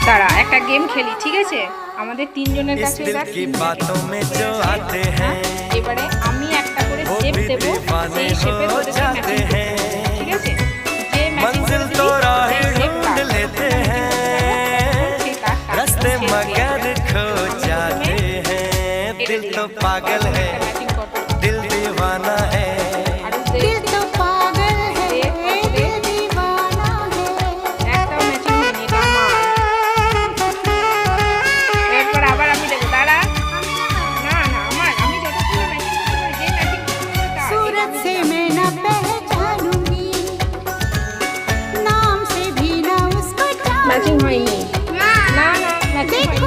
দাঁড়া একটা গেম খেলি, ঠিক আছে? আমাদের তিনজনের কাছে এবারে আমি একটা করে শেপ দেবো, সেই শেপে ওদেরকে ম্যাচিং করতে হবে, ঠিক আছে? যে ম্যাচিং করে দিবি সেই শেপ रास्ते मगर खो जाते हैं दिल तो पागल है दिल दीवाना है दिल तो पागल है दिल दीवाना है একটাও ম্যাচিং হয়নি, এটা আমার। এরপর আবার আমি দেবো, দাঁড়া। না না আমার, আমি যতক্ষণ ম্যাচিং করতে পারি, যে ম্যাচিং করতে পারি सूरत से मैं न पहचानूंगी नाम से भी न उसको ম্যাচিং जानूंगी হয়নি। না না ম্যাচিং হয়নি।